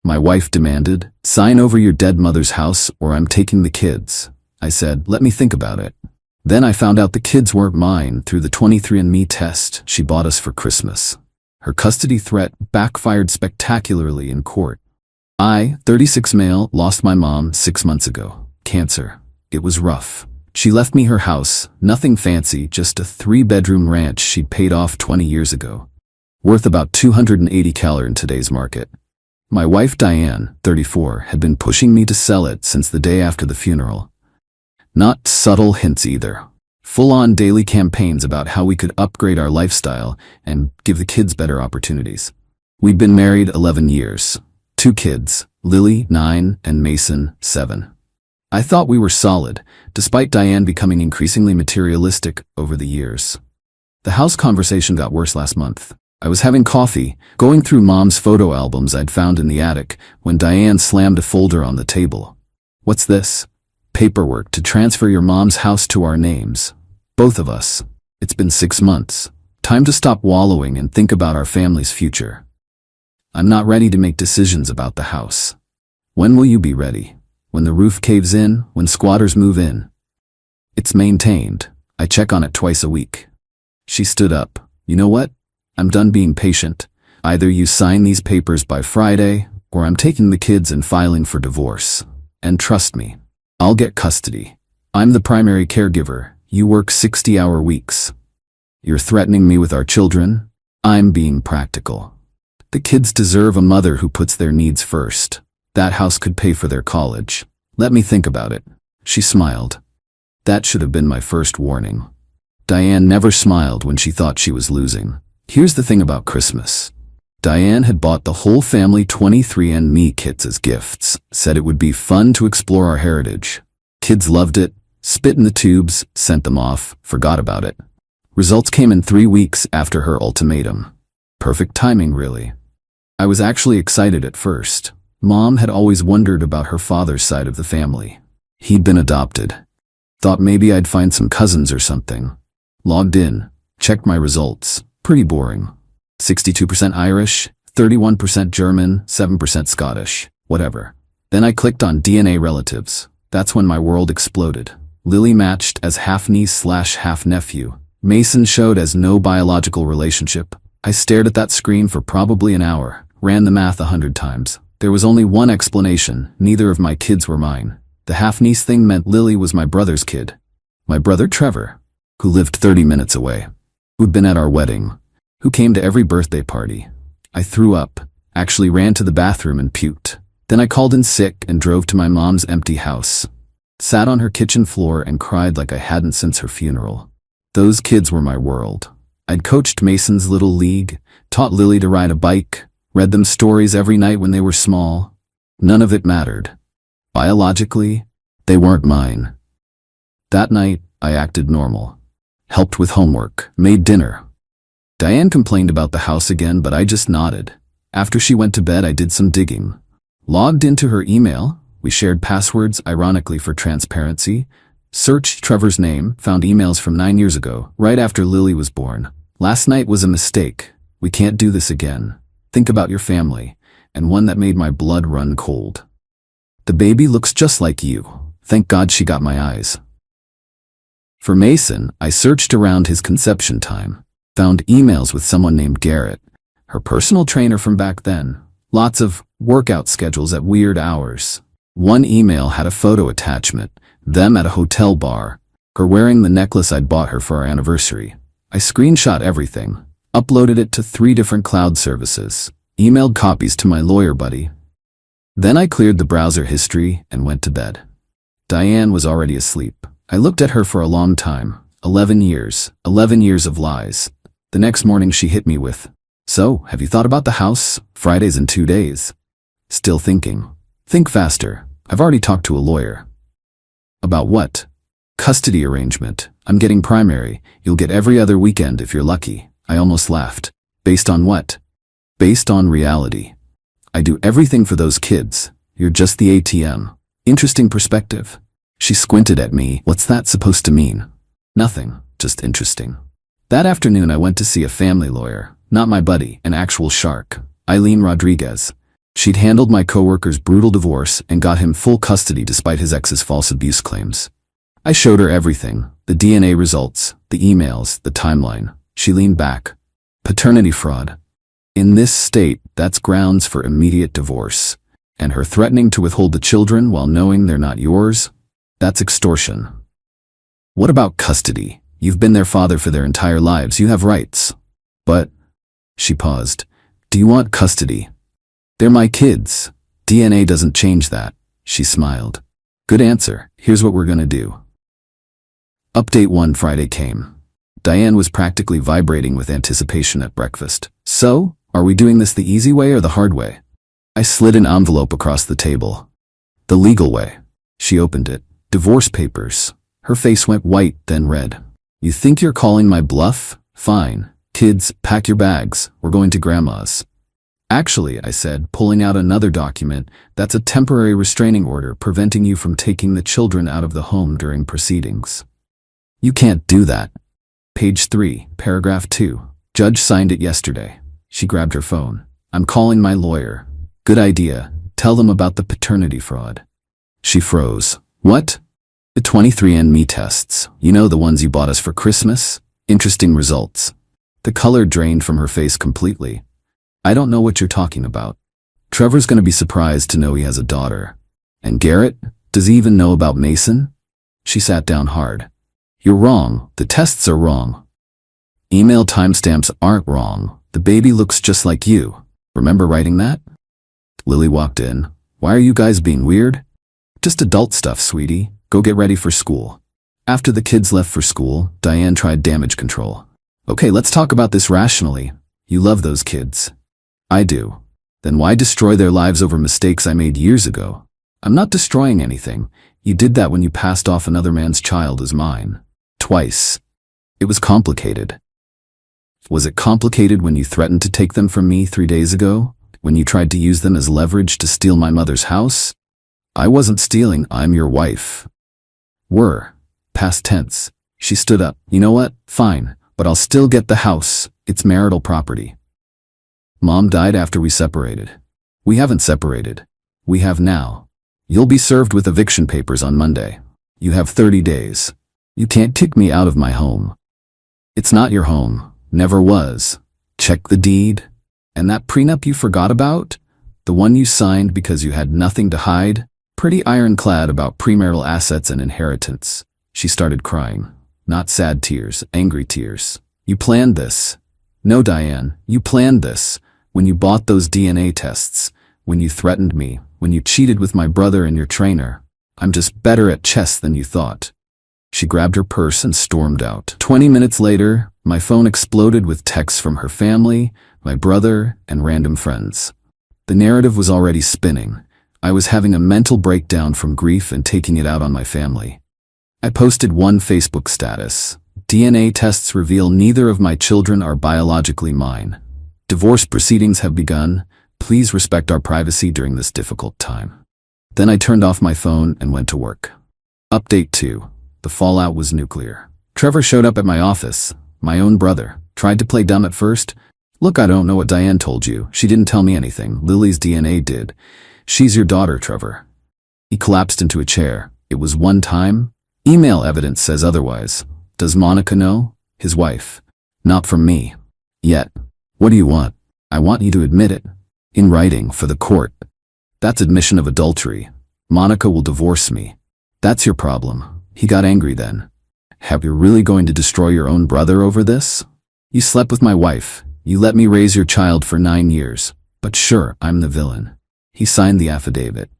My wife demanded, "Sign over your dead mother's house or I'm taking the kids." I said, "Let me think about it." Then I found out the kids weren't mine through the 23andMe test she bought us for Christmas. Her custody threat backfired spectacularly in court. I, 36 male, lost my mom 6 months ago. Cancer. It was rough. She left me her house, nothing fancy, just a 3-bedroom ranch she'd paid off 20 years ago. Worth about $280,000 in today's market. My wife Diane, 34, had been pushing me to sell it since the day after the funeral. Not subtle hints either. Full-on daily campaigns about how we could upgrade our lifestyle and give the kids better opportunities. We'd been married 11 years. 2 kids, Lily, 9, and Mason, 7. I thought we were solid, despite Diane becoming increasingly materialistic over the years. The house conversation got worse last month. I was having coffee, going through Mom's photo albums I'd found in the attic, when Diane slammed a folder on the table. "What's this?" "Paperwork to transfer your mom's house to our names. Both of us. It's been 6 months. Time to stop wallowing and think about our family's future. I'm not ready to make decisions about the house." "When will you be ready? When the roof caves in? When squatters move in?" "It's maintained. I check on it twice a week." She stood up. "You know what? I'm done being patient. Either you sign these papers by Friday, or I'm taking the kids and filing for divorce. And trust me, I'll get custody. I'm the primary caregiver. You work 60-hour weeks. You're threatening me with our children? I'm being practical. The kids deserve a mother who puts their needs first. That house could pay for their college. Let me think about it." She smiled. That should have been my first warning. Diane never smiled when she thought she was losing. Here's the thing about Christmas. Diane had bought the whole family 23andMe kits as gifts, said it would be fun to explore our heritage. Kids loved it, spit in the tubes, sent them off, forgot about it. Results came in 3 weeks after her ultimatum. Perfect timing, really. I was actually excited at first. Mom had always wondered about her father's side of the family. He'd been adopted. Thought maybe I'd find some cousins or something. Logged in, checked my results. Pretty boring. 62% Irish, 31% German, 7% Scottish, whatever. Then I clicked on DNA relatives. That's when my world exploded. Lily matched as half-niece/half-nephew. Mason showed as no biological relationship. I stared at that screen for probably an hour, ran the math 100 times. There was only one explanation: neither of my kids were mine. The half-niece thing meant Lily was my brother's kid. My brother Trevor, who lived 30 minutes away, who'd been at our wedding, who came to every birthday party. I threw up, actually ran to the bathroom and puked. Then I called in sick and drove to my mom's empty house. Sat on her kitchen floor and cried like I hadn't since her funeral. Those kids were my world. I'd coached Mason's little league, taught Lily to ride a bike, read them stories every night when they were small. None of it mattered. Biologically, they weren't mine. That night, I acted normal. Helped with homework, made dinner. Diane complained about the house again, but I just nodded. After she went to bed, I did some digging. Logged into her email. We shared passwords, ironically for transparency. Searched Trevor's name, found emails from 9 years ago, right after Lily was born. "Last night was a mistake. We can't do this again. Think about your family," and one that made my blood run cold. "The baby looks just like you. Thank God she got my eyes." For Mason, I searched around his conception time. Found emails with someone named Garrett, her personal trainer from back then. Lots of workout schedules at weird hours. One email had a photo attachment, them at a hotel bar, her wearing the necklace I'd bought her for our anniversary. I screenshot everything, uploaded it to 3 different cloud services, emailed copies to my lawyer buddy. Then I cleared the browser history and went to bed. Diane was already asleep. I looked at her for a long time. 11 years. 11 years of lies. The next morning she hit me with, "So, have you thought about the house? Friday's in 2 days. Still thinking. Think faster. I've already talked to a lawyer." "About what?" "Custody arrangement. I'm getting primary. You'll get every other weekend if you're lucky." I almost laughed. "Based on what?" "Based on reality. I do everything for those kids. You're just the ATM. Interesting perspective." She squinted at me. "What's that supposed to mean?" "Nothing. Just interesting." That afternoon I went to see a family lawyer. Not my buddy, an actual shark. Eileen Rodriguez. She'd handled my coworker's brutal divorce and got him full custody despite his ex's false abuse claims. I showed her everything, the DNA results, the emails, the timeline. She leaned back. Paternity fraud. In this state, that's grounds for immediate divorce. And her threatening to withhold the children while knowing they're not yours? That's extortion. What about custody? You've been their father for their entire lives. You have rights. But, she paused, do you want custody? They're my kids. DNA doesn't change that. She smiled. Good answer. Here's what we're gonna do. Update 1. Friday came. Diane was practically vibrating with anticipation at breakfast. So, are we doing this the easy way or the hard way? I slid an envelope across the table. The legal way. She opened it. Divorce papers. Her face went white, then red. You think you're calling my bluff? Fine. Kids, pack your bags. We're going to Grandma's. Actually, I said, pulling out another document, that's a temporary restraining order preventing you from taking the children out of the home during proceedings. You can't do that. Page 3, paragraph 2. Judge signed it yesterday. She grabbed her phone. I'm calling my lawyer. Good idea. Tell them about the paternity fraud. She froze. What? The 23andMe tests. You know, the ones you bought us for Christmas? Interesting results. The color drained from her face completely. I don't know what you're talking about. Trevor's gonna be surprised to know he has a daughter. And Garrett? Does he even know about Mason? She sat down hard. You're wrong. The tests are wrong. Email timestamps aren't wrong. The baby looks just like you. Remember writing that? Lily walked in. Why are you guys being weird? Just adult stuff, sweetie. Go get ready for school. After the kids left for school, Diane tried damage control. Okay, let's talk about this rationally. You love those kids. I do. Then why destroy their lives over mistakes I made years ago? I'm not destroying anything. You did that when you passed off another man's child as mine. Twice. It was complicated. Was it complicated when you threatened to take them from me 3 days ago? When you tried to use them as leverage to steal my mother's house? I wasn't stealing, I'm your wife. Were. Past tense. She stood up. You know what? Fine, but I'll still get the house. It's marital property. Mom died after we separated. We haven't separated. We have now. You'll be served with eviction papers on Monday. You have 30 days. You can't kick me out of my home. It's not your home. Never was. Check the deed. And that prenup you forgot about? The one you signed because you had nothing to hide? Pretty ironclad about premarital assets and inheritance. She started crying. Not sad tears, angry tears. You planned this. No, Diane, you planned this. When you bought those DNA tests. When you threatened me. When you cheated with my brother and your trainer. I'm just better at chess than you thought. She grabbed her purse and stormed out. 20 minutes later, my phone exploded with texts from her family, my brother, and random friends. The narrative was already spinning. I was having a mental breakdown from grief and taking it out on my family. I posted one Facebook status. DNA tests reveal neither of my children are biologically mine. Divorce proceedings have begun. Please respect our privacy during this difficult time. Then I turned off my phone and went to work. Update 2. The fallout was nuclear. Trevor showed up at my office. My own brother. Tried to play dumb at first. Look, I don't know what Diane told you. She didn't tell me anything. Lily's DNA did. She's your daughter, Trevor. He collapsed into a chair. It was one time. Email evidence says otherwise. Does Monica know? His wife. Not from me. Yet. What do you want? I want you to admit it. In writing, for the court. That's admission of adultery. Monica will divorce me. That's your problem. He got angry then. Have you really going to destroy your own brother over this? You slept with my wife. You let me raise your child for 9 years. But sure, I'm the villain. He signed the affidavit.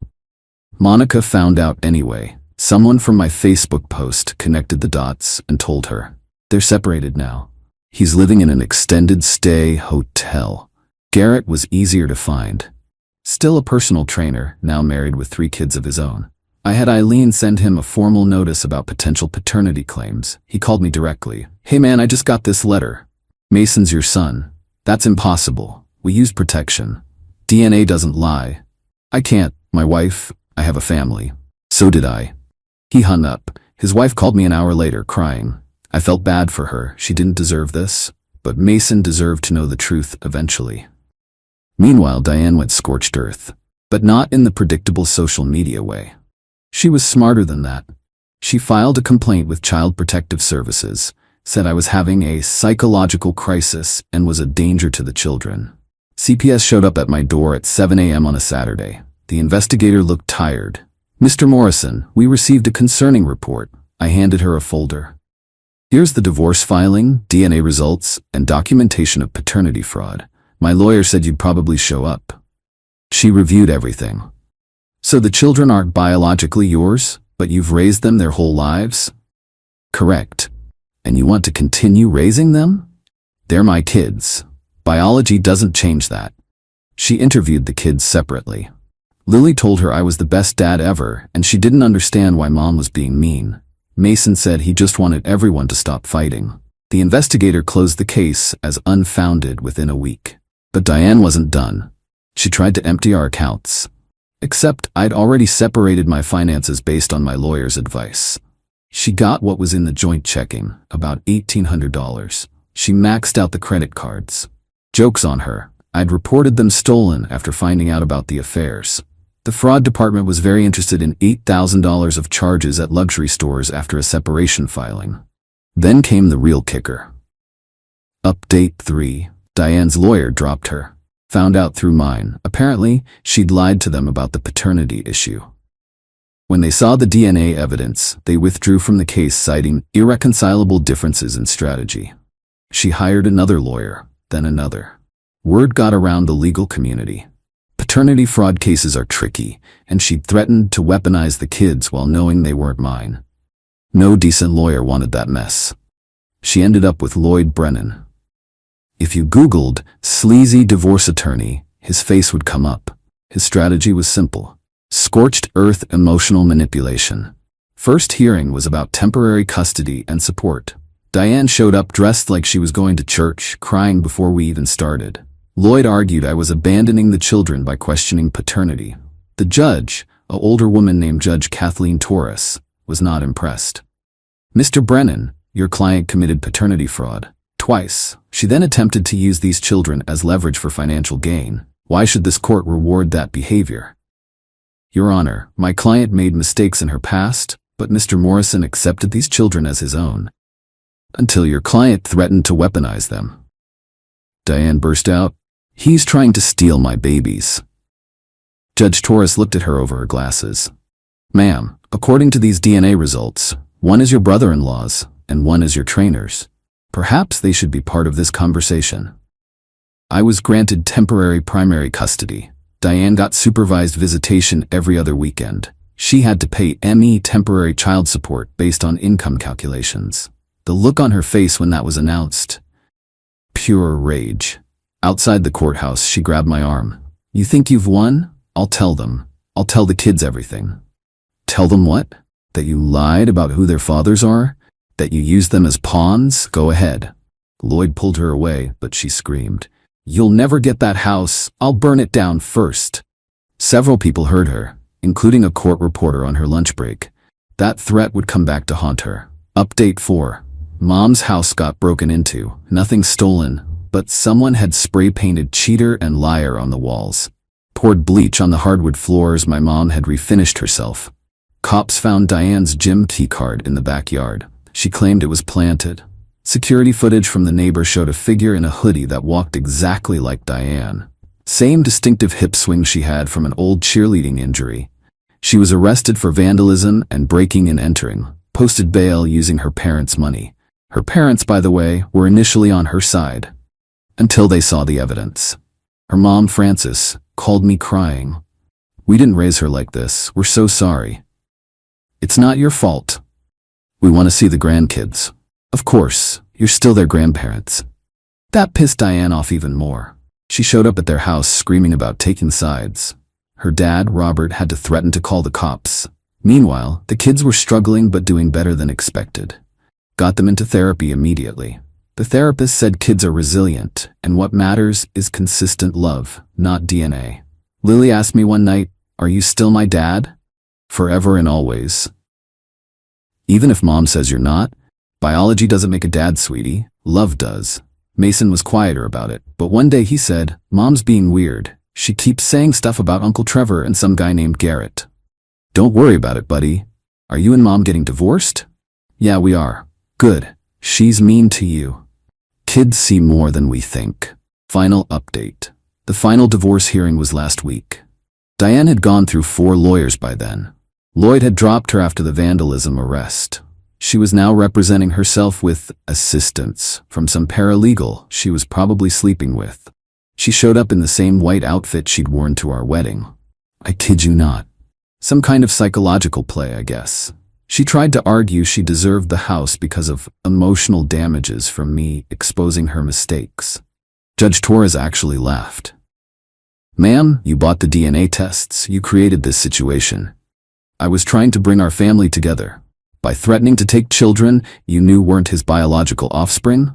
Monica found out anyway. Someone from my Facebook post connected the dots and told her. They're separated now. He's living in an extended stay hotel. Garrett was easier to find. Still a personal trainer, now married with 3 kids of his own. I had Eileen send him a formal notice about potential paternity claims. He called me directly. Hey man, I just got this letter. Mason's your son. That's impossible. We used protection. DNA doesn't lie. I can't. My wife, I have a family. So did I. He hung up. His wife called me an hour later, crying. I felt bad for her. She didn't deserve this. But Mason deserved to know the truth eventually. Meanwhile, Diane went scorched earth, but not in the predictable social media way. She was smarter than that. She filed a complaint with Child Protective Services, said I was having a psychological crisis and was a danger to the children. CPS showed up at my door at 7 a.m. on a Saturday. The investigator looked tired. "Mr. Morrison, we received a concerning report." I handed her a folder. "Here's the divorce filing, DNA results, and documentation of paternity fraud. My lawyer said you'd probably show up." She reviewed everything. "So the children aren't biologically yours, but you've raised them their whole lives?" "Correct. And you want to continue raising them?" "They're my kids. Biology doesn't change that." She interviewed the kids separately. Lily told her I was the best dad ever, and she didn't understand why Mom was being mean. Mason said he just wanted everyone to stop fighting. The investigator closed the case as unfounded within a week. But Diane wasn't done. She tried to empty our accounts. Except I'd already separated my finances based on my lawyer's advice. She got what was in the joint checking, about $1,800. She maxed out the credit cards. Joke's on her. I'd reported them stolen after finding out about the affairs. The fraud department was very interested in $8,000 of charges at luxury stores after a separation filing. Then came the real kicker. Update 3. Diane's lawyer dropped her. Found out through mine. Apparently, she'd lied to them about the paternity issue. When they saw the DNA evidence, they withdrew from the case citing irreconcilable differences in strategy. She hired another lawyer, then another. Word got around the legal community. Paternity fraud cases are tricky, and she'd threatened to weaponize the kids while knowing they weren't mine. No decent lawyer wanted that mess. She ended up with Lloyd Brennan. If you Googled sleazy divorce attorney, his face would come up. His strategy was simple. Scorched earth emotional manipulation. First hearing was about temporary custody and support. Diane showed up dressed like she was going to church, crying before we even started. Lloyd argued I was abandoning the children by questioning paternity. The judge, an older woman named Judge Kathleen Torres, was not impressed. "Mr. Brennan, your client committed paternity fraud. Twice." She then attempted to use these children as leverage for financial gain. "Why should this court reward that behavior?" "Your Honor, my client made mistakes in her past, but Mr. Morrison accepted these children as his own. Until your client threatened to weaponize them." Diane burst out, "He's trying to steal my babies." Judge Torres looked at her over her glasses. "Ma'am, according to these DNA results, one is your brother-in-law's and one is your trainer's. Perhaps they should be part of this conversation." I was granted temporary primary custody. Diane got supervised visitation every other weekend. She had to pay ME temporary child support based on income calculations. The look on her face when that was announced. Pure rage. Outside the courthouse, she grabbed my arm. "You think you've won? I'll tell them. I'll tell the kids everything." "Tell them what? That you lied about who their fathers are? That you used them as pawns? Go ahead." Lloyd pulled her away, but she screamed, "You'll never get that house. I'll burn it down first." Several people heard her, including a court reporter on her lunch break. That threat would come back to haunt her. Update 4. Mom's house got broken into. Nothing stolen, but someone had spray-painted cheater and liar on the walls. Poured bleach on the hardwood floors. My mom had refinished herself. Cops found Diane's gym key card in the backyard. She claimed it was planted. Security footage from the neighbor showed a figure in a hoodie that walked exactly like Diane. Same distinctive hip swing she had from an old cheerleading injury. She was arrested for vandalism and breaking and entering, posted bail using her parents' money. Her parents, by the way, were initially on her side. Until they saw the evidence. Her mom, Frances, called me crying. "We didn't raise her like this. We're so sorry." "It's not your fault. We want to see the grandkids." "Of course, you're still their grandparents." That pissed Diane off even more. She showed up at their house screaming about taking sides. Her dad, Robert, had to threaten to call the cops. Meanwhile, the kids were struggling but doing better than expected. Got them into therapy immediately. The therapist said kids are resilient, and what matters is consistent love, not DNA. Lily asked me one night, "Are you still my dad?" Forever and always. Even if mom says you're not, biology doesn't make a dad, sweetie. Love does. Mason was quieter about it, but one day he said, "Mom's being weird. She keeps saying stuff about Uncle Trevor and some guy named Garrett." "Don't worry about it, buddy. Are you and Mom getting divorced?" "Yeah, we are." "Good. She's mean to you." Kids see more than we think. Final update. The final divorce hearing was last week. Diane had gone through 4 lawyers by then. Lloyd had dropped her after the vandalism arrest. She was now representing herself with assistance from some paralegal she was probably sleeping with. She showed up in the same white outfit she'd worn to our wedding. I kid you not. Some kind of psychological play, I guess. She tried to argue she deserved the house because of emotional damages from me exposing her mistakes. Judge Torres actually laughed. "Ma'am, you bought the DNA tests. You created this situation. I was trying to bring our family together. By threatening to take children you knew weren't his biological offspring?"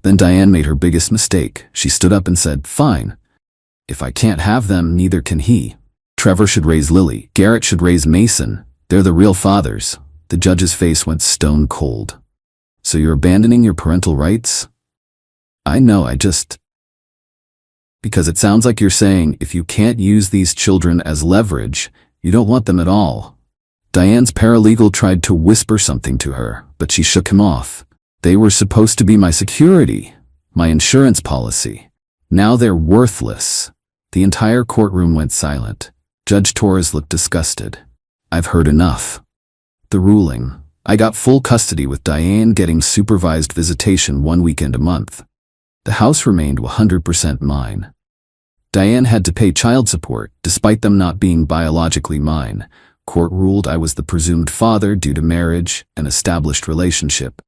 Then Diane made her biggest mistake. She stood up and said, "Fine. If I can't have them, neither can he. Trevor should raise Lily. Garrett should raise Mason. They're the real fathers." The judge's face went stone cold. "So you're abandoning your parental rights?" "I know, because it sounds like you're saying if you can't use these children as leverage, you don't want them at all." Diane's paralegal tried to whisper something to her, but she shook him off. "They were supposed to be my security, my insurance policy. Now they're worthless." The entire courtroom went silent. Judge Torres looked disgusted. "I've heard enough." The ruling. I got full custody with Diane getting supervised visitation 1 weekend a month. The house remained 100% mine. Diane had to pay child support, despite them not being biologically mine. Court ruled I was the presumed father due to marriage and established relationship.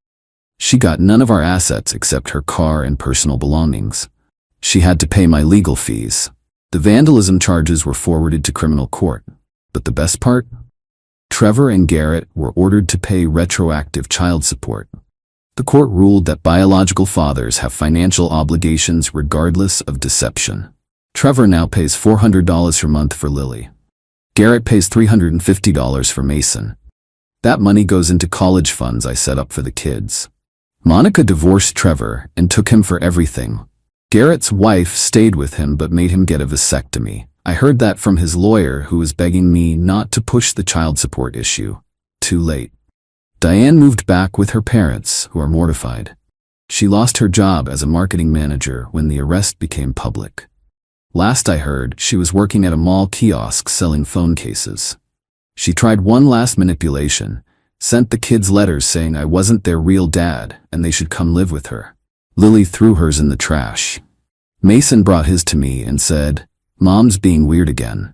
She got none of our assets except her car and personal belongings. She had to pay my legal fees. The vandalism charges were forwarded to criminal court. But the best part? Trevor and Garrett were ordered to pay retroactive child support. The court ruled that biological fathers have financial obligations regardless of deception. Trevor now pays $400 per month for Lily. Garrett pays $350 for Mason. That money goes into college funds I set up for the kids. Monica divorced Trevor and took him for everything. Garrett's wife stayed with him but made him get a vasectomy. I heard that from his lawyer who was begging me not to push the child support issue. Too late. Diane moved back with her parents, who are mortified. She lost her job as a marketing manager when the arrest became public. Last I heard, she was working at a mall kiosk selling phone cases. She tried one last manipulation, sent the kids letters saying I wasn't their real dad and they should come live with her. Lily threw hers in the trash. Mason brought his to me and said, "Mom's being weird again."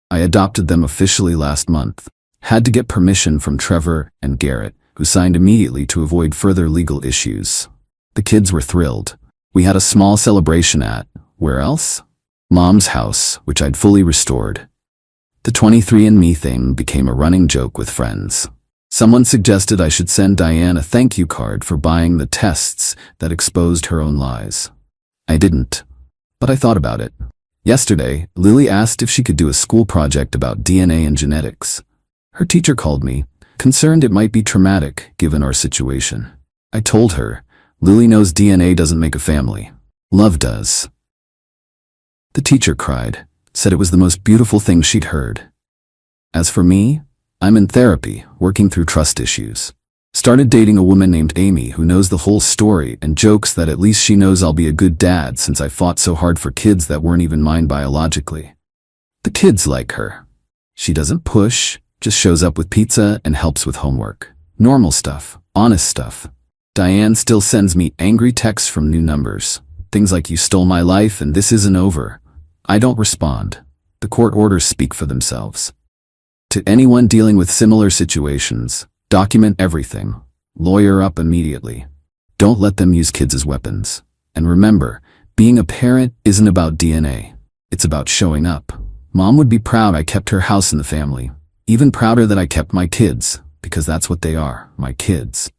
I adopted them officially last month. Had to get permission from Trevor and Garrett, who signed immediately to avoid further legal issues. The kids were thrilled. We had a small celebration at, where else? Mom's house, which I'd fully restored. The 23andMe thing became a running joke with friends. Someone suggested I should send Diane a thank you card for buying the tests that exposed her own lies. I didn't, but I thought about it. Yesterday, Lily asked if she could do a school project about DNA and genetics. Her teacher called me, concerned it might be traumatic given our situation. I told her, Lily knows DNA doesn't make a family. Love does. The teacher cried, said it was the most beautiful thing she'd heard. As for me, I'm in therapy, working through trust issues. Started dating a woman named Amy who knows the whole story and jokes that at least she knows I'll be a good dad since I fought so hard for kids that weren't even mine biologically. The kids like her. She doesn't push, just shows up with pizza and helps with homework. Normal stuff, honest stuff. Diane still sends me angry texts from new numbers. Things like "you stole my life and this isn't over." I don't respond. The court orders speak for themselves. To anyone dealing with similar situations, document everything. Lawyer up immediately. Don't let them use kids as weapons. And remember, being a parent isn't about DNA. It's about showing up. Mom would be proud I kept her house in the family. Even prouder that I kept my kids, because that's what they are, my kids.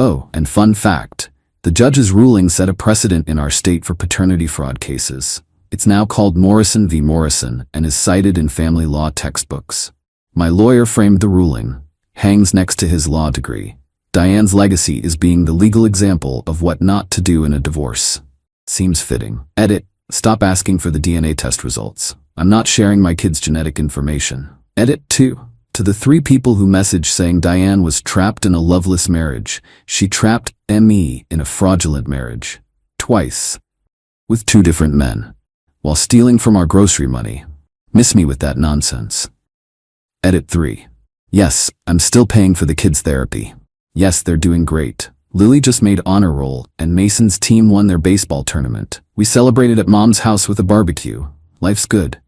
Oh, and fun fact, the judge's ruling set a precedent in our state for paternity fraud cases. It's now called Morrison v. Morrison and is cited in family law textbooks. My lawyer framed the ruling, hangs next to his law degree. Diane's legacy is being the legal example of what not to do in a divorce. Seems fitting. Edit. Stop asking for the DNA test results. I'm not sharing my kids' genetic information. Edit 2. To the 3 people who messaged saying Diane was trapped in a loveless marriage, she trapped me in a fraudulent marriage. Twice. With 2 different men. While stealing from our grocery money. Miss me with that nonsense. Edit 3. Yes, I'm still paying for the kids' therapy. Yes, they're doing great. Lily just made honor roll, and Mason's team won their baseball tournament. We celebrated at Mom's house with a barbecue. Life's good.